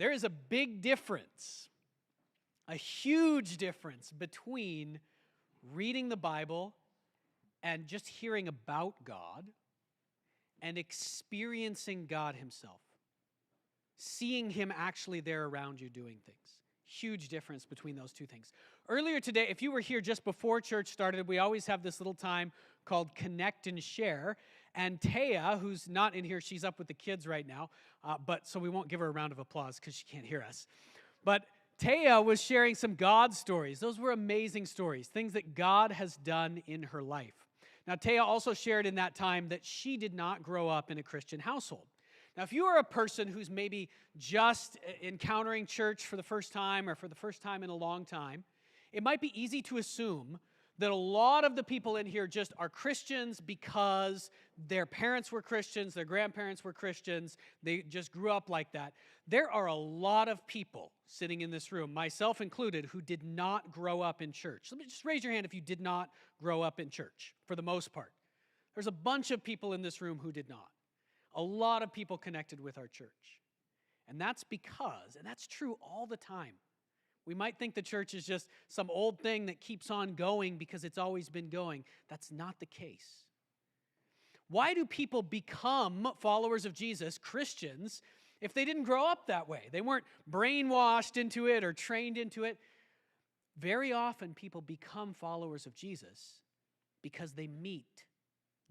There is a big difference, a huge difference between reading the Bible and just hearing about God and experiencing God himself. Seeing him actually there around you doing things. Huge difference between those two things. Earlier today, if you were here just before church started, we always have this little time called Connect and Share. And Taya, who's not in here, she's up with the kids right now, but so we won't give her a round of applause because she can't hear us. But Taya was sharing some God stories. Those were amazing stories, things that God has done in her life. Now, Taya also shared in that time that she did not grow up in a Christian household. Now, if you are a person who's maybe just encountering church for the first time or for the first time in a long time, it might be easy to assume that a lot of the people in here just are Christians because their parents were Christians, their grandparents were Christians, they just grew up like that. There are a lot of people sitting in this room, myself included, who did not grow up in church. Let me just raise your hand if you did not grow up in church, for the most part. There's a bunch of people in this room who did not. A lot of people connected with our church. And that's because, and that's true all the time, we might think the church is just some old thing that keeps on going because it's always been going. That's not the case. Why do people become followers of Jesus, Christians, if they didn't grow up that way? They weren't brainwashed into it or trained into it. Very often people become followers of Jesus because they meet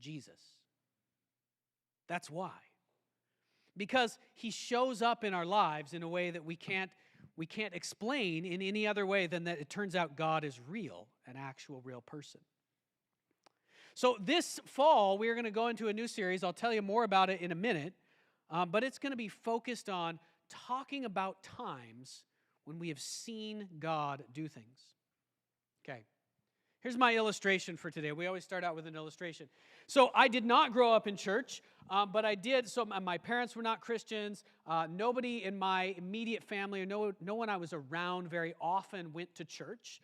Jesus. That's why. Because he shows up in our lives in a way that we can't explain in any other way than that it turns out God is real, an actual real person. So this fall, we're going to go into a new series. I'll tell you more about it in a minute, but it's going to be focused on talking about times when we have seen God do things. Okay. Here's my illustration for today. We always start out with an illustration. So I did not grow up in church, but I did. So my parents were not Christians. Nobody in my immediate family, or no one I was around very often went to church.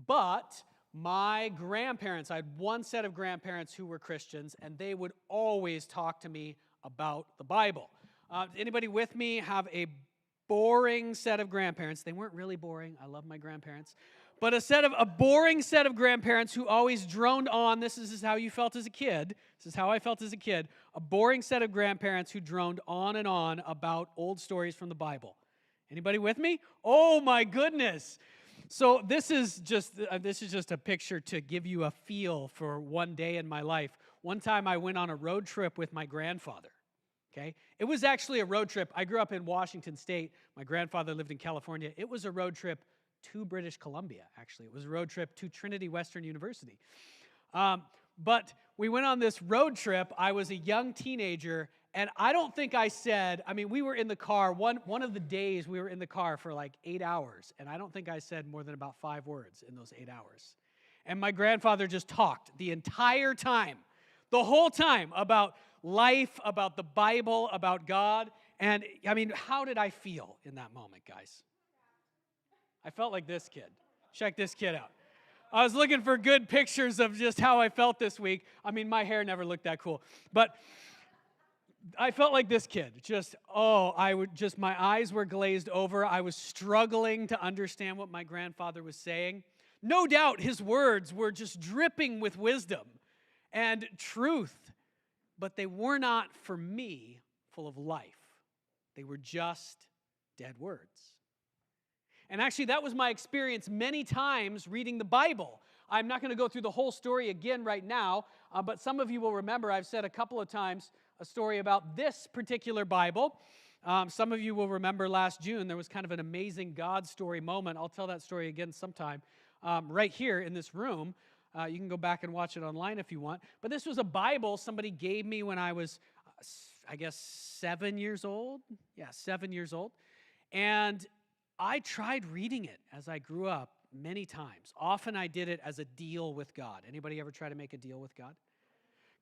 But my grandparents, I had one set of grandparents who were Christians, and they would always talk to me about the Bible. Anybody with me have a boring set of grandparents? They weren't really boring. I love my grandparents. But a boring set of grandparents who always droned on, this is how you felt as a kid, this is how I felt as a kid, a boring set of grandparents who droned on and on about old stories from the Bible. Anybody with me? Oh my goodness. So this is just a picture to give you a feel for one day in my life. One time I went on a road trip with my grandfather. Okay? It was actually a road trip. I grew up in Washington State. My grandfather lived in California. It was a road trip to British Columbia, actually. It was a road trip to Trinity Western University. But we went on this road trip. I was a young teenager, and I don't think I said, we were in the car. One of the days we were in the car for like 8 hours, and I don't think I said more than about 5 words in those 8 hours. And my grandfather just talked the entire time, the whole time, about life, about the Bible, about God. And how did I feel in that moment, guys? I felt like this kid. Check this kid out. I was looking for good pictures of just how I felt this week. My hair never looked that cool. But I felt like this kid. My eyes were glazed over. I was struggling to understand what my grandfather was saying. No doubt his words were just dripping with wisdom and truth, but they were not, for me, full of life. They were just dead words. And actually, that was my experience many times reading the Bible. I'm not going to go through the whole story again right now, but some of you will remember I've said a couple of times a story about this particular Bible. Some of you will remember last June there was kind of an amazing God story moment. I'll tell that story again sometime right here in this room. You can go back and watch it online if you want. But this was a Bible somebody gave me when I was, 7 years old. Yeah, 7 years old. And I tried reading it as I grew up many times. Often I did it as a deal with God. Anybody ever try to make a deal with God?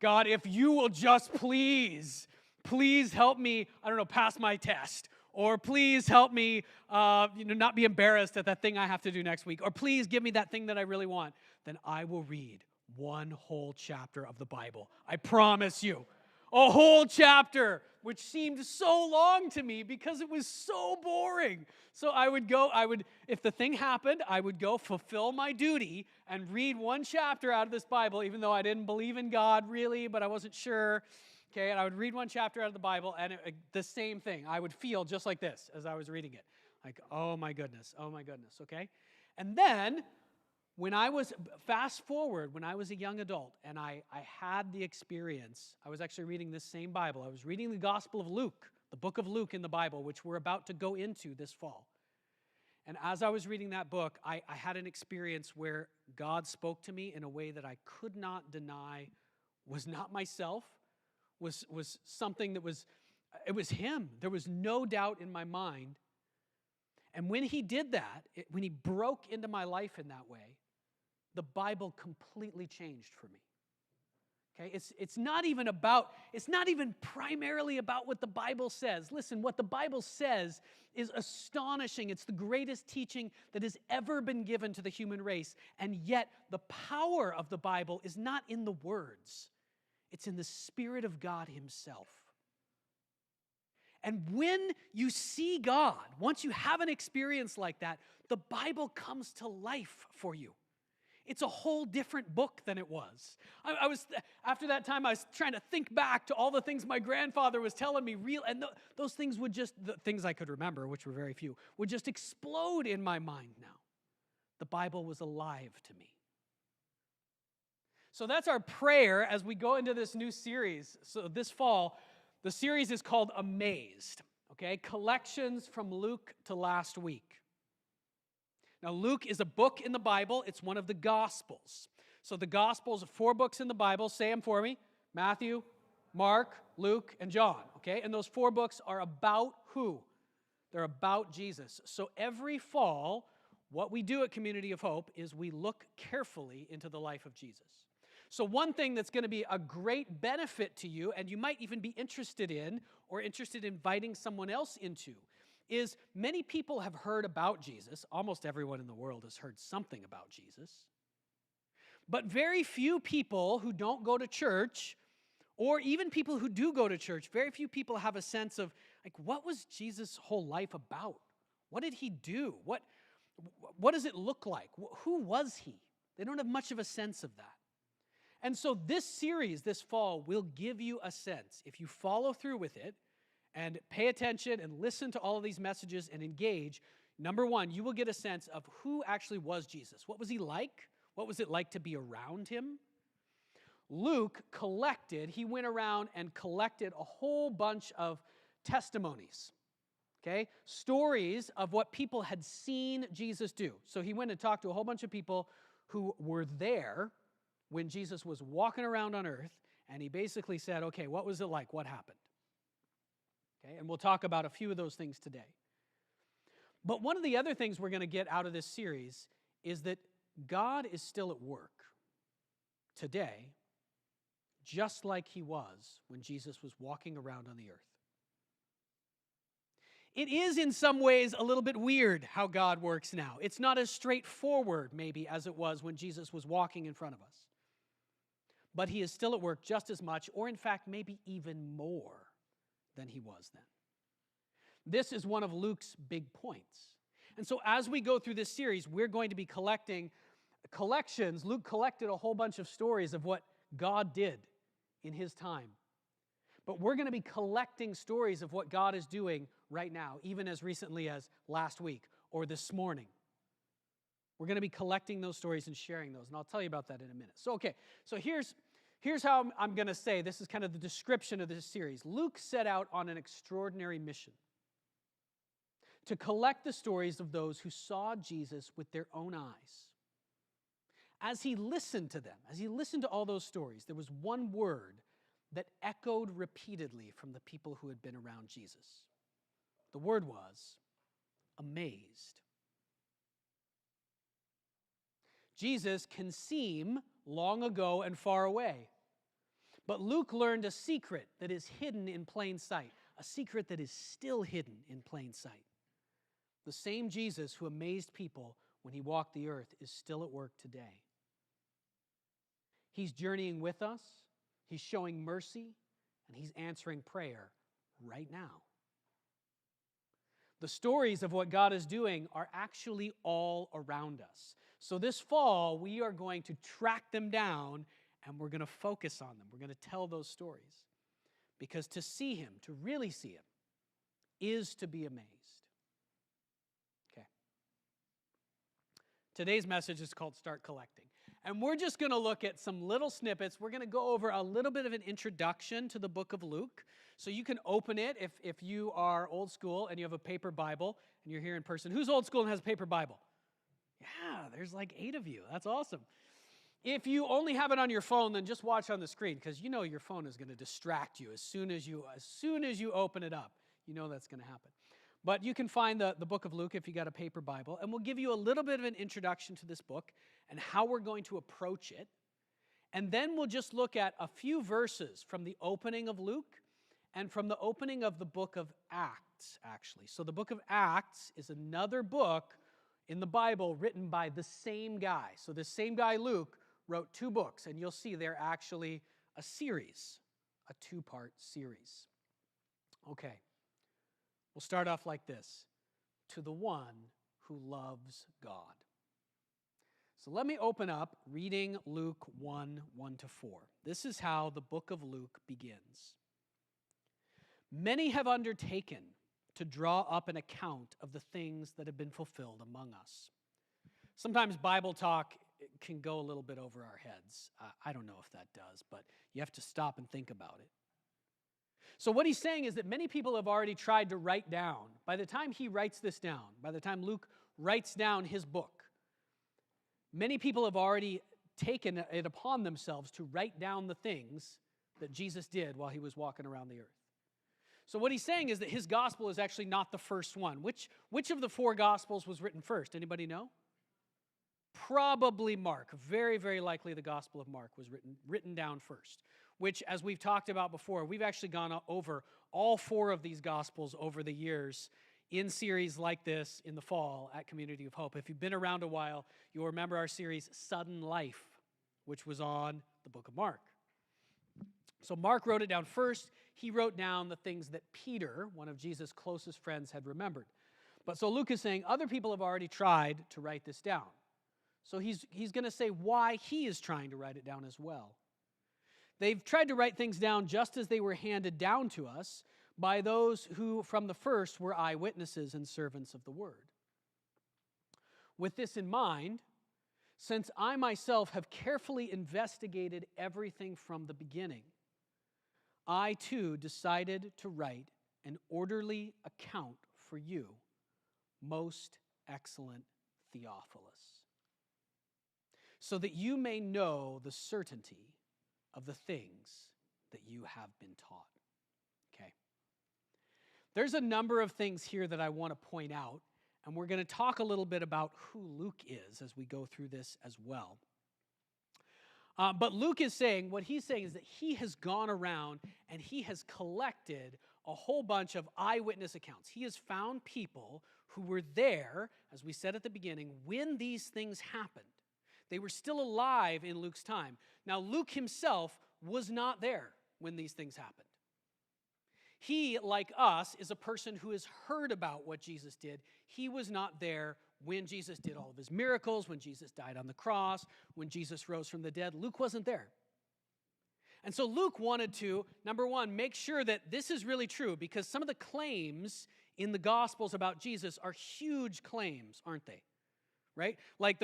God, if you will just please help me, pass my test. Or please help me, not be embarrassed at that thing I have to do next week. Or please give me that thing that I really want. Then I will read one whole chapter of the Bible. I promise you. A whole chapter. which seemed so long to me because it was so boring. So if the thing happened, I would go fulfill my duty and read one chapter out of this Bible, even though I didn't believe in God really, but I wasn't sure. Okay, and I would read one chapter out of the Bible, and the same thing. I would feel just like this as I was reading it. Like, oh my goodness, okay? And then, fast forward, when I was a young adult, and I had the experience, I was actually reading this same Bible. I was reading the Gospel of Luke, the book of Luke in the Bible, which we're about to go into this fall. And as I was reading that book, I had an experience where God spoke to me in a way that I could not deny was not myself, was something that it was Him. There was no doubt in my mind. And when He did that, when He broke into my life in that way, the Bible completely changed for me. Okay, it's not even primarily about what the Bible says. Listen, what the Bible says is astonishing. It's the greatest teaching that has ever been given to the human race. And yet, the power of the Bible is not in the words. It's in the Spirit of God Himself. And when you see God, once you have an experience like that, the Bible comes to life for you. It's a whole different book than it was. After that time, I was trying to think back to all the things my grandfather was telling me, and those things the things I could remember, which were very few, would just explode in my mind now. The Bible was alive to me. So that's our prayer as we go into this new series. So this fall, the series is called Amazed, okay? Collections from Luke to last week. Now, Luke is a book in the Bible. It's one of the Gospels. So the Gospels are 4 books in the Bible. Say them for me. Matthew, Mark, Luke, and John, okay? And those 4 books are about who? They're about Jesus. So every fall, what we do at Community of Hope is we look carefully into the life of Jesus. So one thing that's going to be a great benefit to you, and you might even be interested in inviting someone else into, is many people have heard about Jesus. Almost everyone in the world has heard something about Jesus. But very few people who don't go to church, or even people who do go to church, very few people have a sense of, like, what was Jesus' whole life about? What did He do? What does it look like? Who was He? They don't have much of a sense of that. And so this series, this fall, will give you a sense. If you follow through with it and pay attention and listen to all of these messages and engage, number one, you will get a sense of who actually was Jesus. What was He like? What was it like to be around Him? Luke he went around and collected a whole bunch of testimonies, okay? Stories of what people had seen Jesus do. So he went and talked to a whole bunch of people who were there when Jesus was walking around on earth, and he basically said, okay, what was it like? What happened? Okay, and we'll talk about a few of those things today. But one of the other things we're going to get out of this series is that God is still at work today, just like He was when Jesus was walking around on the earth. It is in some ways a little bit weird how God works now. It's not as straightforward, maybe, as it was when Jesus was walking in front of us. But He is still at work just as much, or in fact, maybe even more than He was then. This is one of Luke's big points. And so as we go through this series, we're going to be collecting collections. Luke collected a whole bunch of stories of what God did in His time. But we're going to be collecting stories of what God is doing right now, even as recently as last week or this morning. We're going to be collecting those stories and sharing those, and I'll tell you about that in a minute. So here's how I'm going to say, this is kind of the description of this series. Luke set out on an extraordinary mission to collect the stories of those who saw Jesus with their own eyes. As he listened to them, as he listened to all those stories, there was one word that echoed repeatedly from the people who had been around Jesus. The word was amazed. Jesus can seem long ago and far away, but Luke learned a secret that is hidden in plain sight, a secret that is still hidden in plain sight. The same Jesus who amazed people when He walked the earth is still at work today. He's journeying with us, He's showing mercy, and He's answering prayer right now. The stories of what God is doing are actually all around us. So this fall, we are going to track them down and we're going to focus on them. We're going to tell those stories. Because to see him, to really see him, is to be amazed. Okay. Today's message is called Start Collecting. And we're just going to look at some little snippets. We're going to go over a little bit of an introduction to the book of Luke. So you can open it if you are old school and you have a paper Bible and you're here in person. Who's old school and has a paper Bible? Yeah, there's like 8 of you. That's awesome. If you only have it on your phone, then just watch on the screen because you know your phone is going to distract you as soon as you open it up. You know that's going to happen. But you can find the book of Luke if you got a paper Bible, and we'll give you a little bit of an introduction to this book and how we're going to approach it. And then we'll just look at a few verses from the opening of Luke and from the opening of the book of Acts, actually. So the book of Acts is another book in the Bible written by the same guy. So the same guy, Luke, wrote 2 books, and you'll see they're actually a series, a 2-part series. Okay, we'll start off like this. To the one who loves God. So let me open up reading Luke 1:1-4. This is how the book of Luke begins. Many have undertaken to draw up an account of the things that have been fulfilled among us. Sometimes Bible talk can go a little bit over our heads. I don't know if that does, but you have to stop and think about it. So what he's saying is that many people have already tried to write down. By the time he writes this down, by the time Luke writes down his book, many people have already taken it upon themselves to write down the things that Jesus did while he was walking around the earth. So what he's saying is that his gospel is actually not the first one. Which of the 4 gospels was written first? Anybody know? Probably Mark. Very, very likely the Gospel of Mark was written down first, which, as we've talked about before, we've actually gone over all 4 of these Gospels over the years in series like this in the fall at Community of Hope. If you've been around a while, you'll remember our series, Sudden Life, which was on the book of Mark. So Mark wrote it down first. He wrote down the things that Peter, one of Jesus' closest friends, had remembered. But so Luke is saying other people have already tried to write this down. So he's going to say why he is trying to write it down as well. They've tried to write things down just as they were handed down to us by those who from the first were eyewitnesses and servants of the word. With this in mind, since I myself have carefully investigated everything from the beginning, I too decided to write an orderly account for you, most excellent Theophilus, so that you may know the certainty of the things that you have been taught. Okay. There's a number of things here that I want to point out, and we're going to talk a little bit about who Luke is as we go through this as well. But Luke is saying, what he's saying is that he has gone around and he has collected a whole bunch of eyewitness accounts. He has found people who were there, as we said at the beginning, when these things happened. They were still alive in Luke's time. Now, Luke himself was not there when these things happened. He, like us, is a person who has heard about what Jesus did. He was not there when Jesus did all of his miracles, when Jesus died on the cross, when Jesus rose from the dead. Luke wasn't there. And so Luke wanted to, number one, make sure that this is really true, because some of the claims in the Gospels about Jesus are huge claims, aren't they? Right? Like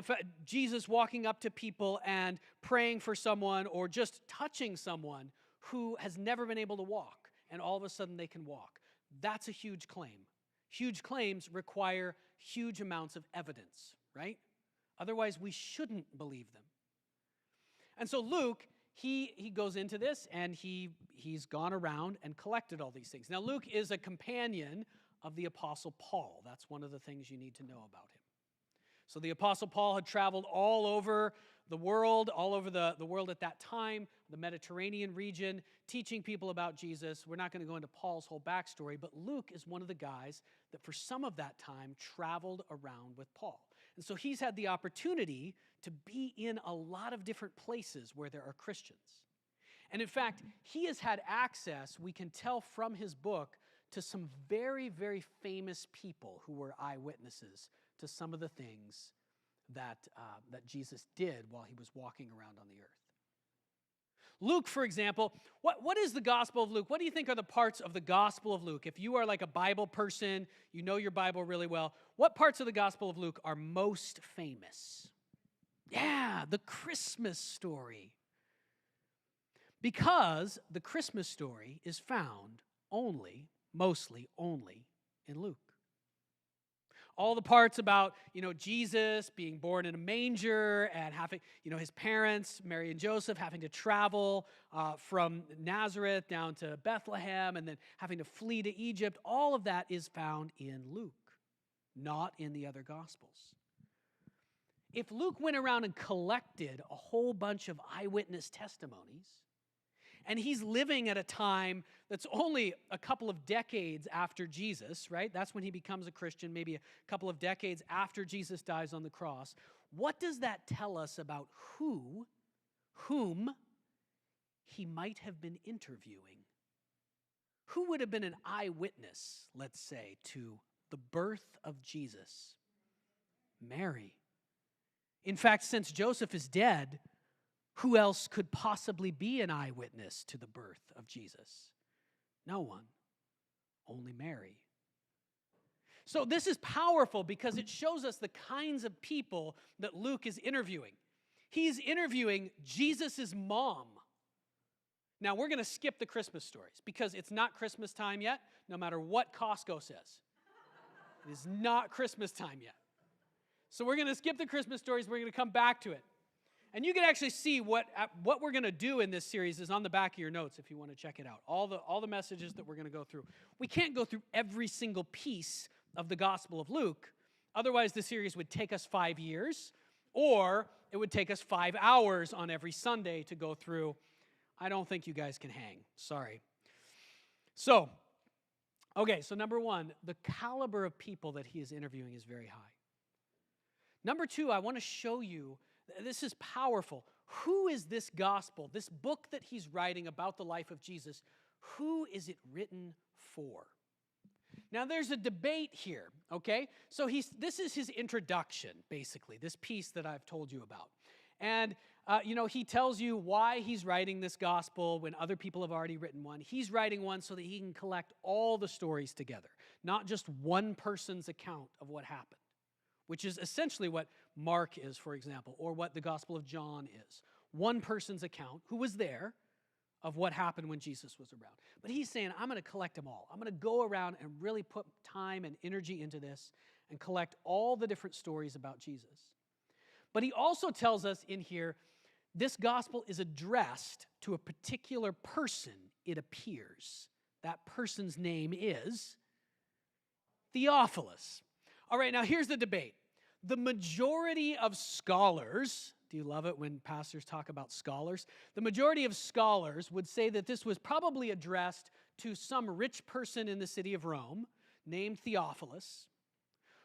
Jesus walking up to people and praying for someone or just touching someone who has never been able to walk, and all of a sudden they can walk. That's a huge claim. Huge claims require huge amounts of evidence, right? Otherwise, we shouldn't believe them. And so Luke, he goes into this, and he's gone around and collected all these things. Now, Luke is a companion of the Apostle Paul. That's one of the things you need to know about him. So the Apostle Paul had traveled all over the world, at that time, the Mediterranean region, teaching people about Jesus. We're not going to go into Paul's whole backstory, but Luke is one of the guys that for some of that time traveled around with Paul. And so he's had the opportunity to be in a lot of different places where there are Christians. And in fact, he has had access, we can tell from his book, to some very, very famous people who were eyewitnesses to some of the things that Jesus did while he was walking around on the earth. Luke, for example, what is the Gospel of Luke? What do you think are the parts of the Gospel of Luke? If you are like a Bible person, you know your Bible really well, what parts of the Gospel of Luke are most famous? Yeah, the Christmas story. Because the Christmas story is found mostly only in Luke. All the parts about, Jesus being born in a manger and having, his parents, Mary and Joseph, having to travel from Nazareth down to Bethlehem and then having to flee to Egypt, all of that is found in Luke, not in the other Gospels. If Luke went around and collected a whole bunch of eyewitness testimonies, and he's living at a time that's only a couple of decades after Jesus, right? That's when he becomes a Christian, maybe a couple of decades after Jesus dies on the cross. What does that tell us about whom he might have been interviewing? Who would have been an eyewitness, let's say, to the birth of Jesus? Mary. In fact, since Joseph is dead, who else could possibly be an eyewitness to the birth of Jesus? No one. Only Mary. So this is powerful because it shows us the kinds of people that Luke is interviewing. He's interviewing Jesus' mom. Now, we're going to skip the Christmas stories because it's not Christmas time yet, no matter what Costco says. It is not Christmas time yet. So we're going to skip the Christmas stories. We're going to come back to it. And you can actually see what we're going to do in this series is on the back of your notes if you want to check it out. All the messages that we're going to go through. We can't go through every single piece of the Gospel of Luke. Otherwise, the series would take us 5 years, or it would take us 5 hours on every Sunday to go through. I don't think you guys can hang. Sorry. So number one, the caliber of people that he is interviewing is very high. Number two, I want to show you. This is powerful. Who is this gospel, this book that he's writing about the life of Jesus, who is it written for? Now, there's a debate here, okay? So this is his introduction, basically, this piece that I've told you about. And, he tells you why he's writing this gospel when other people have already written one. He's writing one so that he can collect all the stories together, not just one person's account of what happened, which is essentially what Mark is, for example, or what the Gospel of John is. One person's account, who was there, of what happened when Jesus was around. But he's saying, I'm going to collect them all. I'm going to go around and really put time and energy into this and collect all the different stories about Jesus. But he also tells us in here, this gospel is addressed to a particular person, it appears. That person's name is Theophilus. All right, now here's the debate. The majority of scholars, do you love it when pastors talk about scholars? The majority of scholars would say that this was probably addressed to some rich person in the city of Rome named Theophilus,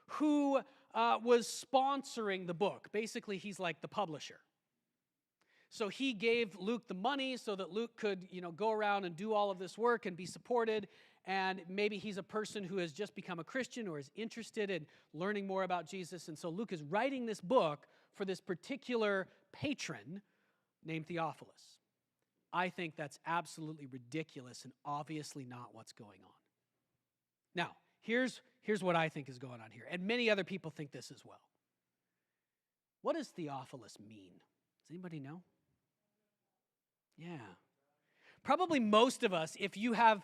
who was sponsoring the book. Basically, he's like the publisher. So he gave Luke the money so that Luke could, go around and do all of this work and be supported. And maybe he's a person who has just become a Christian or is interested in learning more about Jesus. And so Luke is writing this book for this particular patron named Theophilus. I think that's absolutely ridiculous and obviously not what's going on. Now, here's what I think is going on here. And many other people think this as well. What does Theophilus mean? Does anybody know? Yeah. Probably most of us, if you have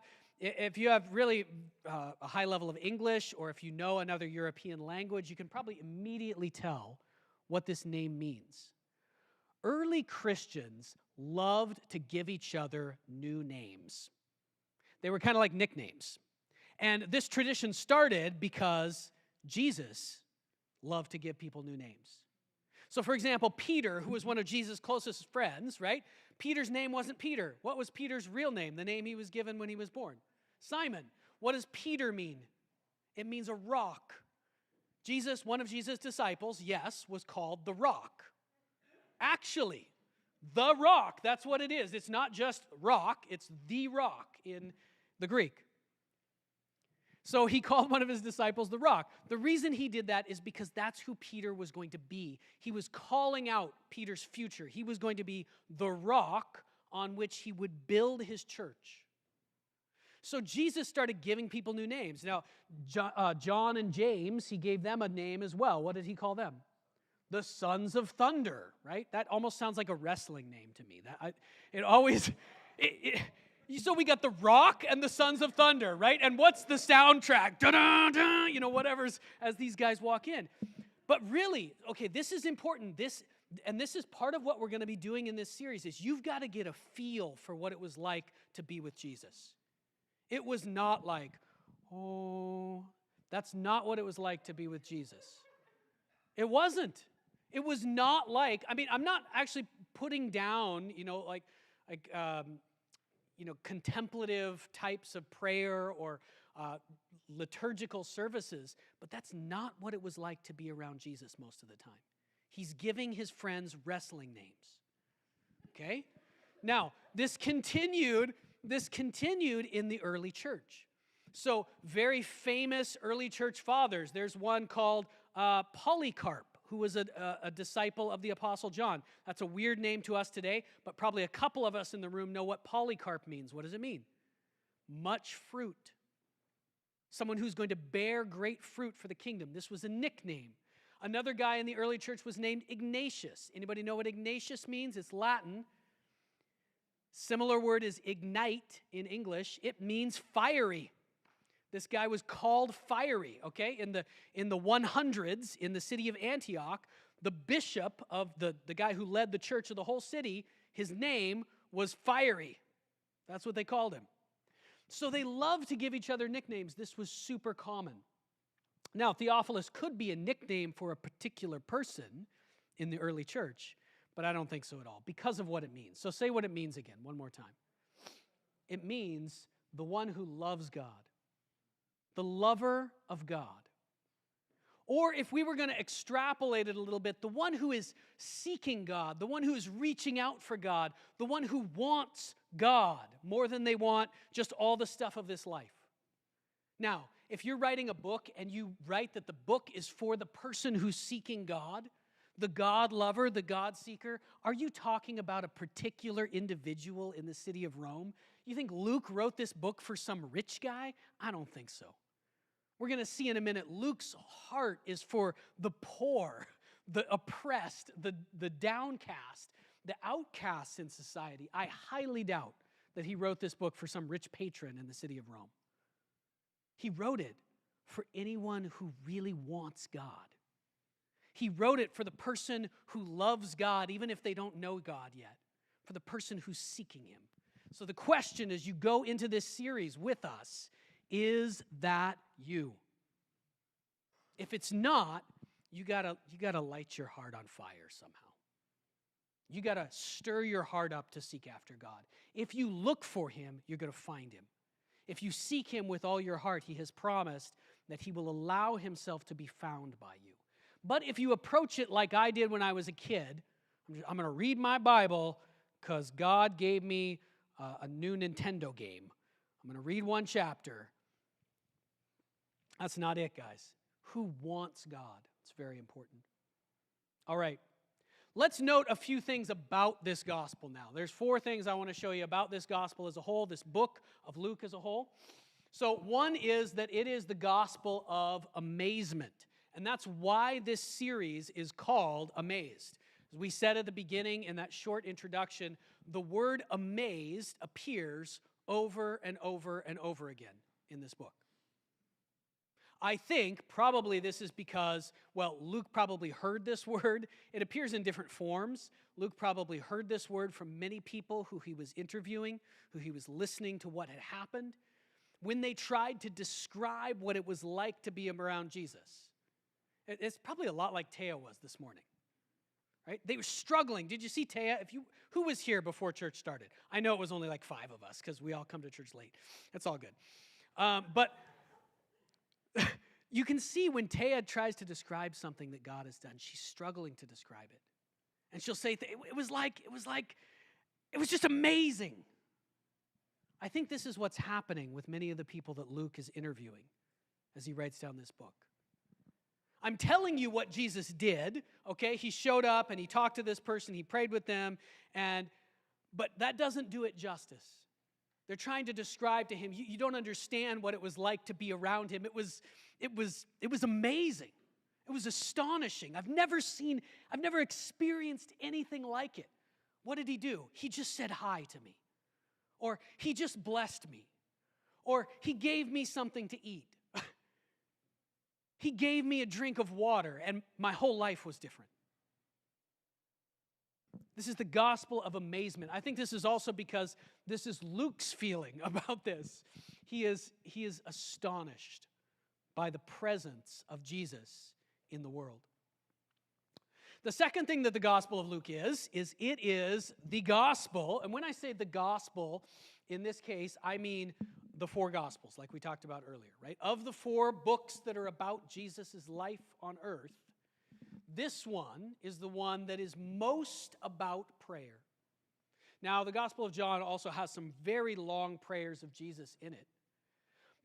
really a high level of English or if you know another European language, you can probably immediately tell what this name means. Early Christians loved to give each other new names. They were kind of like nicknames. And this tradition started because Jesus loved to give people new names. So, for example, Peter, who was one of Jesus' closest friends, right? Peter's name wasn't Peter. What was Peter's real name, the name he was given when he was born? Simon. What does Peter mean? It means a rock. Jesus, one of Jesus' disciples, yes, was called the Rock. Actually, the Rock, that's what it is. It's not just rock, it's the Rock in the Greek. So he called one of his disciples the Rock. The reason he did that is because that's who Peter was going to be. He was calling out Peter's future. He was going to be the rock on which he would build his church. So Jesus started giving people new names. Now, John and James, he gave them a name as well. What did he call them? The Sons of Thunder, right? That almost sounds like a wrestling name to me. So we got the Rock and the Sons of Thunder, right? And what's the soundtrack? Da-da-da, whatever's as these guys walk in. But really, okay, this is important. This is part of what we're going to be doing in this series is you've got to get a feel for what it was like to be with Jesus. It was not like, that's not what it was like to be with Jesus. It wasn't. It was not like, I'm not actually putting down, contemplative types of prayer or liturgical services, but that's not what it was like to be around Jesus most of the time. He's giving his friends wrestling names. Okay? Now, this continued in the early church. So, very famous early church fathers. There's one called Polycarp, who was a disciple of the Apostle John. That's a weird name to us today, but probably a couple of us in the room know what Polycarp means. What does it mean? Much fruit. Someone who's going to bear great fruit for the kingdom. This was a nickname. Another guy in the early church was named Ignatius. Anybody know what Ignatius means? It's Latin. Similar word is ignite in English. It means fiery. This guy was called fiery, okay? In the 100s, in the city of Antioch, the bishop of the guy who led the church of the whole city, his name was Fiery. That's what they called him. So they loved to give each other nicknames. This was super common. Now, Theophilus could be a nickname for a particular person in the early church, but I don't think so at all because of what it means. So say what it means again, one more time. It means the one who loves God, the lover of God. Or if we were going to extrapolate it a little bit, the one who is seeking God, the one who is reaching out for God, the one who wants God more than they want just all the stuff of this life. Now, if you're writing a book and you write that the book is for the person who's seeking God, the God lover, the God seeker, are you talking about a particular individual in the city of Rome? You think Luke wrote this book for some rich guy? I don't think so. We're going to see in a minute, Luke's heart is for the poor, the oppressed, the downcast, the outcasts in society. I highly doubt that he wrote this book for some rich patron in the city of Rome. He wrote it for anyone who really wants God. He wrote it for the person who loves God, even if they don't know God yet, for the person who's seeking him. So the question as you go into this series with us, is that you? If it's not, you gotta light your heart on fire somehow. You gotta stir your heart up to seek after God. If you look for him, you're gonna find him. If you seek him with all your heart, he has promised that he will allow himself to be found by you. But if you approach it like I did when I was a kid, I'm going to read my Bible because God gave me a new Nintendo game. I'm going to read one chapter. That's not it, guys. Who wants God? It's very important. All right. Let's note a few things about this gospel now. There's 4 things I want to show you about this gospel as a whole, this book of Luke as a whole. So one is that it is the gospel of amazement. And that's why this series is called Amazed. As we said at the beginning in that short introduction, the word amazed appears over and over and over again in this book. I think probably this is because, Luke probably heard this word. It appears in different forms. Luke probably heard this word from many people who he was interviewing, who he was listening to what had happened, when they tried to describe what it was like to be around Jesus. It's probably a lot like Taya was this morning, right? They were struggling. Did you see Taya? Who was here before church started? I know it was only like 5 of us because we all come to church late. That's all good. But you can see when Taya tries to describe something that God has done, she's struggling to describe it. And she'll say, it was just amazing. I think this is what's happening with many of the people that Luke is interviewing. as he writes down this book. I'm telling you what Jesus did, okay? He showed up and he talked to this person, he prayed with them, but that doesn't do it justice. They're trying to describe to him, you don't understand what it was like to be around him. It was amazing. It was astonishing. I've never experienced anything like it. What did he do? He just said hi to me. Or he just blessed me. Or he gave me something to eat. He gave me a drink of water, and my whole life was different. This is the gospel of amazement. I think this is also because this is Luke's feeling about this. He is astonished by the presence of Jesus in the world. The second thing that the Gospel of Luke is it is the gospel. And when I say the gospel, in this case, I mean the four Gospels, like we talked about earlier, right? Of the four books that are about Jesus' life on earth, this one is the one that is most about prayer. Now, the Gospel of John also has some very long prayers of Jesus in it.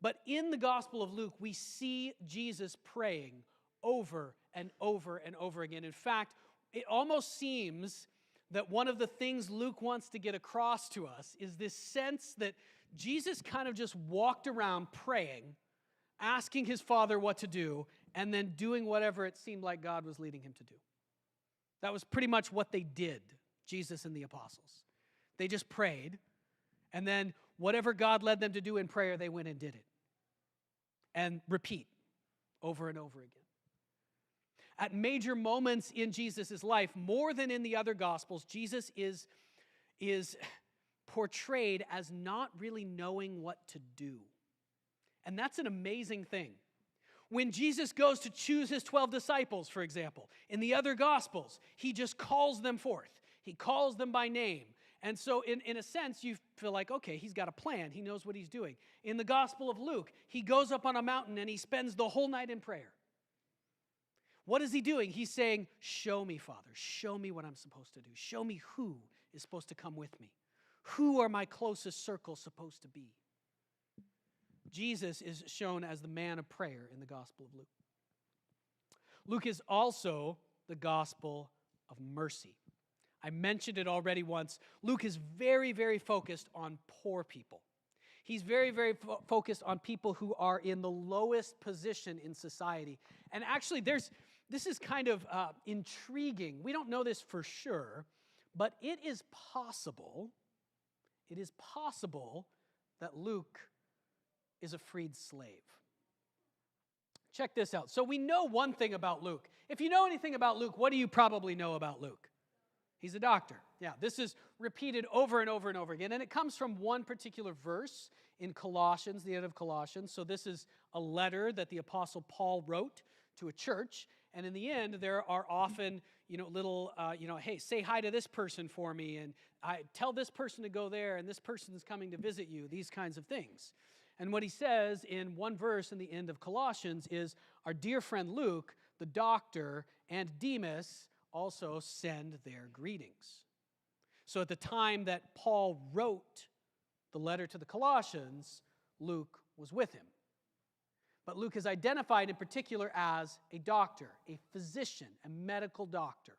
But in the Gospel of Luke, we see Jesus praying over and over and over again. In fact, it almost seems that one of the things Luke wants to get across to us is this sense that Jesus kind of just walked around praying, asking his Father what to do, and then doing whatever it seemed like God was leading him to do. That was pretty much what they did, Jesus and the apostles. They just prayed, and then whatever God led them to do in prayer, they went and did it. And repeat over and over again. At major moments in Jesus' life, more than in the other Gospels, Jesus is portrayed as not really knowing what to do. And that's an amazing thing. When Jesus goes to choose his 12 disciples, for example, in the other Gospels, he just calls them forth. He calls them by name. And so in a sense, you feel like, okay, he's got a plan. He knows what he's doing. In the Gospel of Luke, he goes up on a mountain and he spends the whole night in prayer. What is he doing? He's saying, show me, Father. Show me what I'm supposed to do. Show me who is supposed to come with me. Who are my closest circles supposed to be? Jesus is shown as the man of prayer in the Gospel of Luke. Luke is also the gospel of mercy. I mentioned it already once. Luke is very, very focused on poor people. He's very, very focused on people who are in the lowest position in society. And actually, this is kind of intriguing. We don't know this for sure, but it is possible that Luke is a freed slave. Check this out. So we know one thing about Luke. If you know anything about Luke, what do you probably know about Luke? He's a doctor. Yeah, this is repeated over and over and over again. And it comes from one particular verse in Colossians, the end of Colossians. So this is a letter that the Apostle Paul wrote to a church. And in the end, there are often, little, hey, say hi to this person for me. And tell this person to go there. And this person is coming to visit you. These kinds of things. And what he says in one verse in the end of Colossians is, our dear friend Luke, the doctor, and Demas also send their greetings. So at the time that Paul wrote the letter to the Colossians, Luke was with him. But Luke is identified in particular as a doctor, a physician, a medical doctor.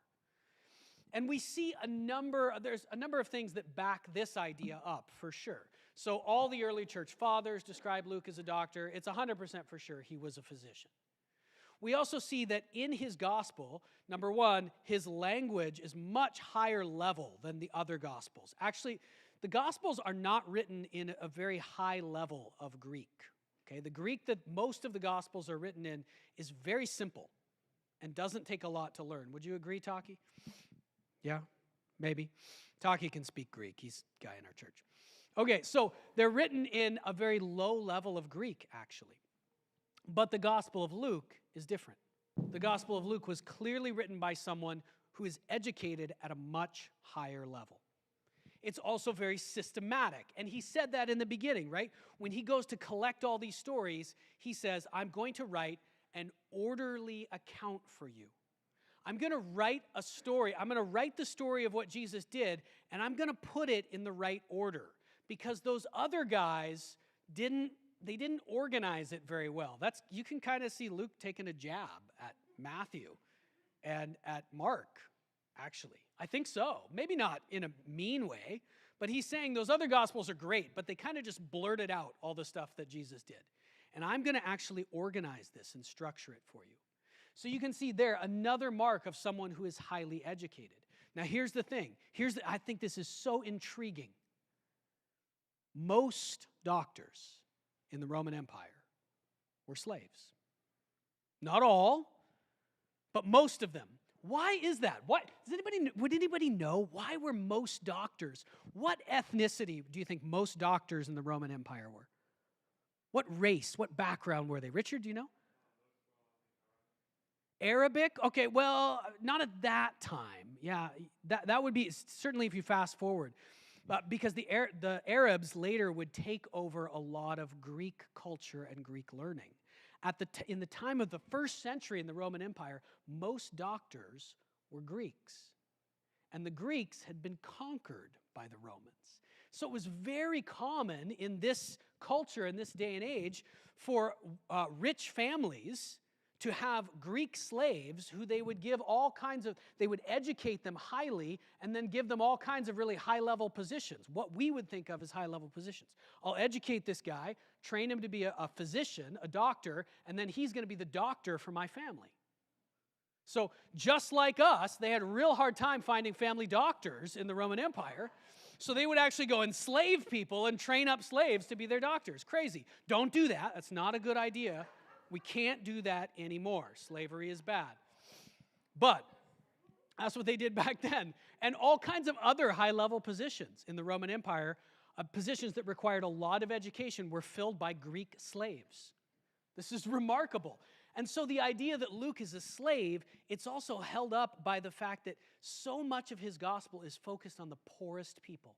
And we see there's a number of things that back this idea up for sure. So all the early church fathers describe Luke as a doctor. It's 100% for sure he was a physician. We also see that in his gospel, number one, his language is much higher level than the other gospels. Actually, the gospels are not written in a very high level of Greek. Okay, the Greek that most of the gospels are written in is very simple and doesn't take a lot to learn. Would you agree, Taki? Yeah, maybe. Taki can speak Greek. He's a guy in our church. Okay, so they're written in a very low level of Greek, actually. But the Gospel of Luke is different. The Gospel of Luke was clearly written by someone who is educated at a much higher level. It's also very systematic. And he said that in the beginning, right? When he goes to collect all these stories, he says, I'm going to write an orderly account for you. I'm going to write a story. I'm going to write the story of what Jesus did, and I'm going to put it in the right order. Because those other guys didn't they didn't organize it very well. You can kind of see Luke taking a jab at Matthew and at Mark, actually. I think so. Maybe not in a mean way, but he's saying those other gospels are great, but they kind of just blurted out all the stuff that Jesus did. And I'm going to actually organize this and structure it for you. So you can see there another mark of someone who is highly educated. Now here's the thing. I think this is so intriguing. Most doctors in the Roman Empire were slaves. Not all, but most of them. Why is that? Would anybody know why were most doctors? What ethnicity do you think most doctors in the Roman Empire were? What race, what background were they? Richard, do you know? Arabic? Okay, well, not at that time. Yeah, that would be, certainly if you fast forward. Because the Arabs later would take over a lot of Greek culture and Greek learning. In the time of the first century in the Roman Empire, most doctors were Greeks. And the Greeks had been conquered by the Romans. So it was very common in this culture, in this day and age, for rich families to have Greek slaves who they would give they would educate them highly and then give them all kinds of really high-level positions, what we would think of as high-level positions. I'll educate this guy, train him to be a physician, a doctor, and then he's going to be the doctor for my family. So just like us, they had a real hard time finding family doctors in the Roman Empire, so they would actually go enslave people and train up slaves to be their doctors. Crazy. Don't do that. That's not a good idea. We can't do that anymore. Slavery is bad. But that's what they did back then. And all kinds of other high-level positions in the Roman Empire, positions that required a lot of education, were filled by Greek slaves. This is remarkable. And so the idea that Luke is a slave, it's also held up by the fact that so much of his gospel is focused on the poorest people.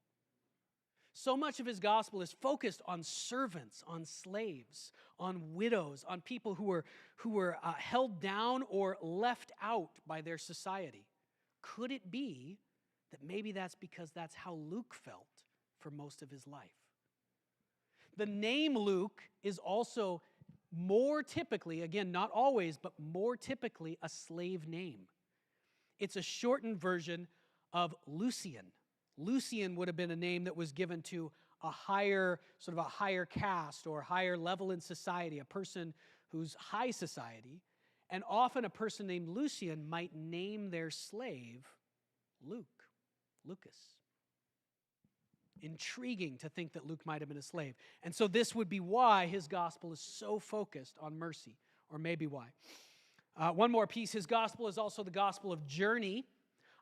So much of his gospel is focused on servants, on slaves, on widows, on people who were held down or left out by their society. Could it be that maybe that's because that's how Luke felt for most of his life? The name Luke is also more typically, again, not always, but more typically a slave name. It's a shortened version of Lucian. Lucian would have been a name that was given to a higher caste or higher level in society, a person who's high society. And often a person named Lucian might name their slave Luke, Lucas. Intriguing to think that Luke might have been a slave. And so this would be why his gospel is so focused on mercy, or maybe why. One more piece, his gospel is also the gospel of journey.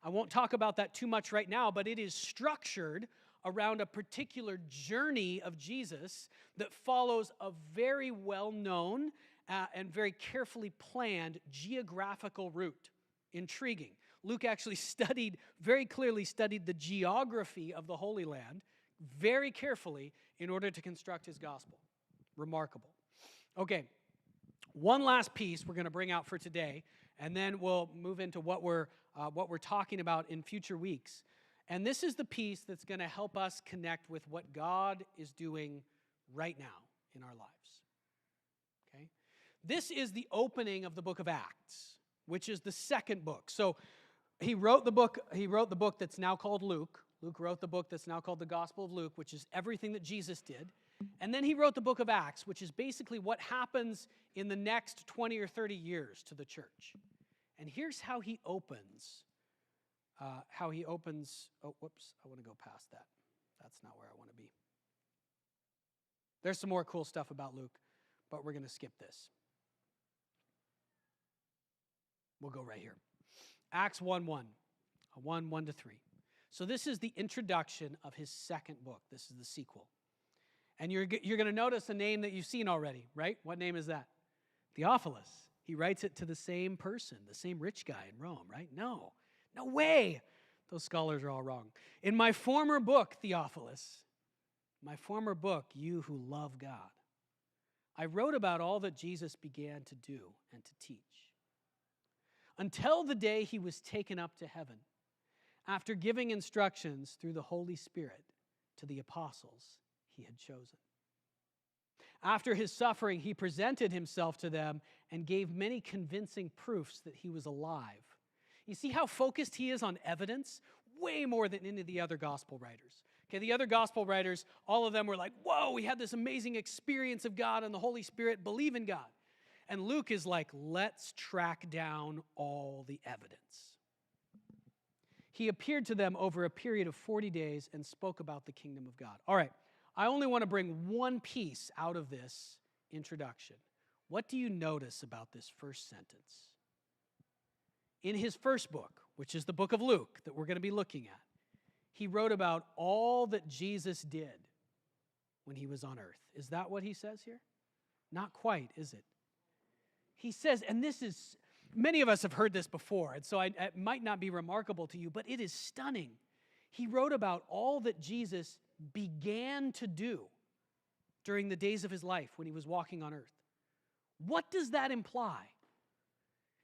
I won't talk about that too much right now, but it is structured around a particular journey of Jesus that follows a very well-known and very carefully planned geographical route. Intriguing. Luke actually very clearly studied the geography of the Holy Land very carefully in order to construct his gospel. Remarkable. Okay, one last piece we're going to bring out for today, and then we'll move into what we're talking about in future weeks. And this is the piece that's going to help us connect with what God is doing right now in our lives. Okay? This is the opening of the book of Acts, which is the second book. So he wrote the book that's now called Luke. Luke wrote the book that's now called the Gospel of Luke, which is everything that Jesus did. And then he wrote the book of Acts, which is basically what happens in the next 20 or 30 years to the church. And here's how he opens. Oh, whoops, I want to go past that. That's not where I want to be. There's some more cool stuff about Luke, but we're going to skip this. We'll go right here. Acts 1:1, 1:1-3. So this is the introduction of his second book. This is the sequel. And you're going to notice a name that you've seen already, right? What name is that? Theophilus. He writes it to the same person, the same rich guy in Rome, right? No way. Those scholars are all wrong. In my former book, Theophilus, you who love God, I wrote about all that Jesus began to do and to teach, until the day he was taken up to heaven, after giving instructions through the Holy Spirit to the apostles he had chosen. After his suffering, he presented himself to them and gave many convincing proofs that he was alive. You see how focused he is on evidence? Way more than any of the other gospel writers. Okay, the other gospel writers, all of them were like, whoa, we had this amazing experience of God and the Holy Spirit, believe in God. And Luke is like, let's track down all the evidence. He appeared to them over a period of 40 days and spoke about the kingdom of God. All right, I only want to bring one piece out of this introduction. What do you notice about this first sentence? In his first book, which is the book of Luke that we're going to be looking at, he wrote about all that Jesus did when he was on earth. Is that what he says here? Not quite, is it? He says, and this is, many of us have heard this before, and so it might not be remarkable to you, but it is stunning. He wrote about all that Jesus began to do during the days of his life when he was walking on earth. What does that imply?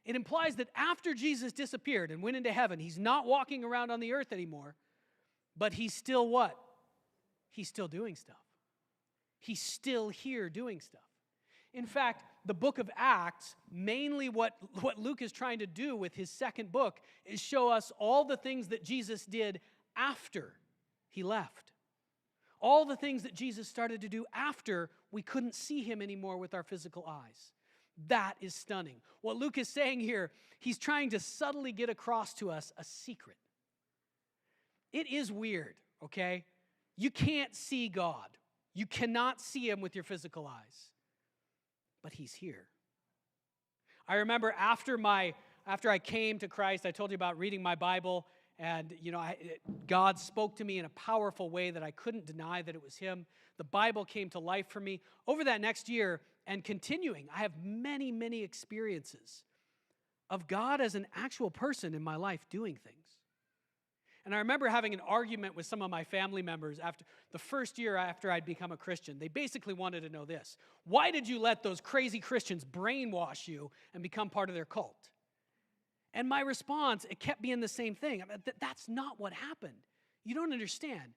It implies that after Jesus disappeared and went into heaven, he's not walking around on the earth anymore, but he's still what? He's still doing stuff. He's still here doing stuff. In fact, the book of Acts, mainly what Luke is trying to do with his second book is show us all the things that Jesus did after he left. All the things that Jesus started to do after we couldn't see him anymore with our physical eyes. That is stunning. What Luke is saying here, he's trying to subtly get across to us a secret. It is weird, okay? You can't see God. You cannot see him with your physical eyes. But he's here. I remember after I came to Christ, I told you about reading my Bible, and God spoke to me in a powerful way that I couldn't deny that it was him. The Bible came to life for me. Over that next year and continuing, I have many, many experiences of God as an actual person in my life doing things. And I remember having an argument with some of my family members after the first year after I'd become a Christian. They basically wanted to know this: why did you let those crazy Christians brainwash you and become part of their cult? And my response, it kept being the same thing. I mean, that's not what happened. You don't understand.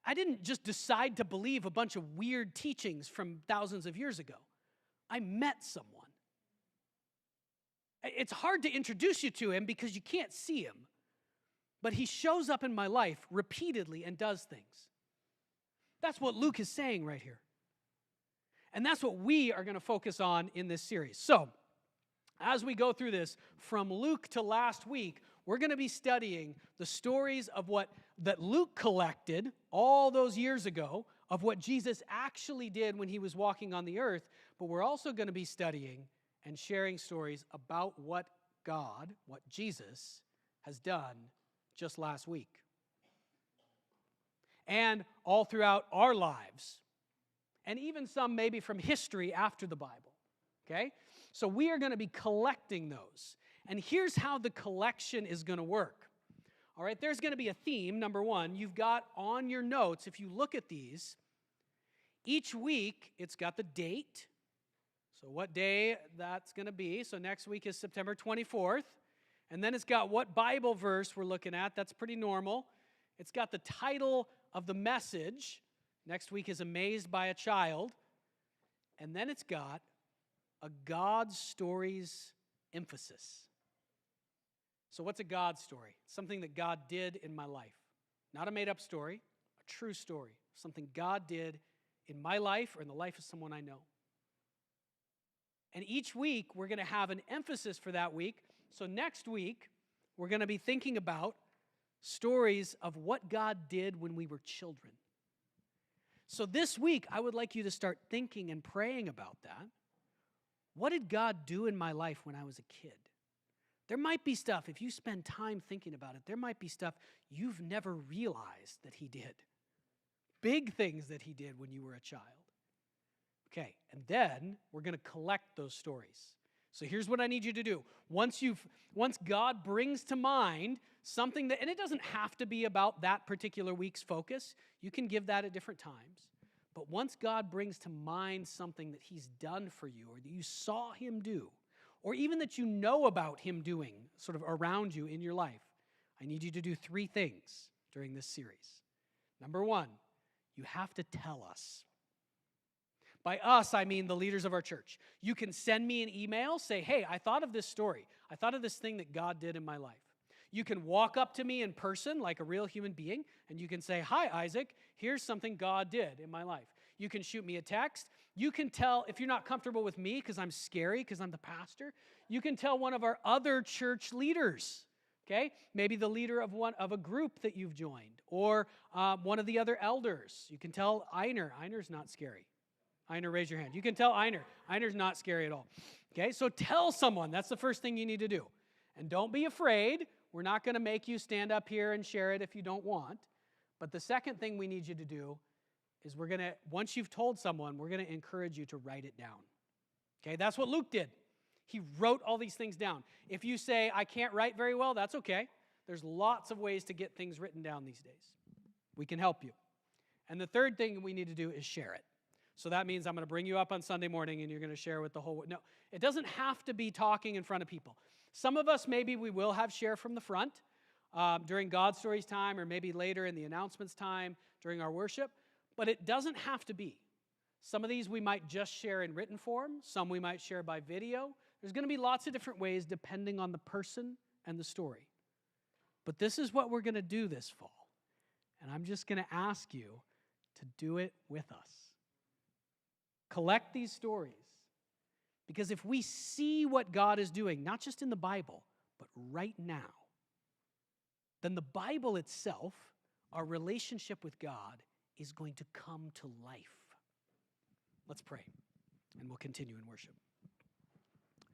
I didn't just decide to believe a bunch of weird teachings from thousands of years ago. I met someone. It's hard to introduce you to him because you can't see him. But he shows up in my life repeatedly and does things. That's what Luke is saying right here. And that's what we are going to focus on in this series. So, as we go through this, from Luke to last week, we're going to be studying the stories of that Luke collected all those years ago, of what Jesus actually did when he was walking on the earth. But we're also going to be studying and sharing stories about what Jesus has done just last week. And all throughout our lives. And even some maybe from history after the Bible. Okay? So we are going to be collecting those. And here's how the collection is going to work. All right, there's going to be a theme, number one. You've got on your notes, if you look at these, each week it's got the date. So what day that's going to be. So next week is September 24th. And then it's got what Bible verse we're looking at. That's pretty normal. It's got the title of the message. Next week is Amazed by a Child. And then it's got a God stories emphasis. So what's a God story? Something that God did in my life. Not a made-up story, a true story. Something God did in my life or in the life of someone I know. And each week, we're going to have an emphasis for that week. So next week, we're going to be thinking about stories of what God did when we were children. So this week, I would like you to start thinking and praying about that. What did God do in my life when I was a kid? There might be stuff, if you spend time thinking about it, there might be stuff you've never realized that he did. Big things that he did when you were a child. Okay, and then we're going to collect those stories. So here's what I need you to do. Once God brings to mind something and it doesn't have to be about that particular week's focus. You can give that at different times. But once God brings to mind something that he's done for you or that you saw him do, or even that you know about him doing sort of around you in your life, I need you to do 3 things during this series. Number 1, you have to tell us. By us, I mean the leaders of our church. You can send me an email, say, hey, I thought of this story. I thought of this thing that God did in my life. You can walk up to me in person like a real human being, and you can say, hi, Isaac, here's something God did in my life. You can shoot me a text. You can tell, if you're not comfortable with me because I'm scary, because I'm the pastor, you can tell one of our other church leaders, okay? Maybe the leader of a group that you've joined, or one of the other elders. You can tell Einer. Einer's not scary. Einer, raise your hand. You can tell Einer. Einer's not scary at all. Okay, so tell someone. That's the first thing you need to do. And don't be afraid. We're not going to make you stand up here and share it if you don't want. But the second thing we need you to do is once you've told someone, we're going to encourage you to write it down. Okay, that's what Luke did. He wrote all these things down. If you say, I can't write very well, that's okay. There's lots of ways to get things written down these days. We can help you. And the third thing we need to do is share it. So that means I'm going to bring you up on Sunday morning and you're going to share with the whole. No, it doesn't have to be talking in front of people. Some of us, maybe we will have share from the front during God Stories time, or maybe later in the announcements time during our worship, but it doesn't have to be. Some of these we might just share in written form. Some we might share by video. There's going to be lots of different ways depending on the person and the story. But this is what we're going to do this fall. And I'm just going to ask you to do it with us. Collect these stories. Because if we see what God is doing, not just in the Bible, but right now, then the Bible itself, our relationship with God, is going to come to life. Let's pray, and we'll continue in worship.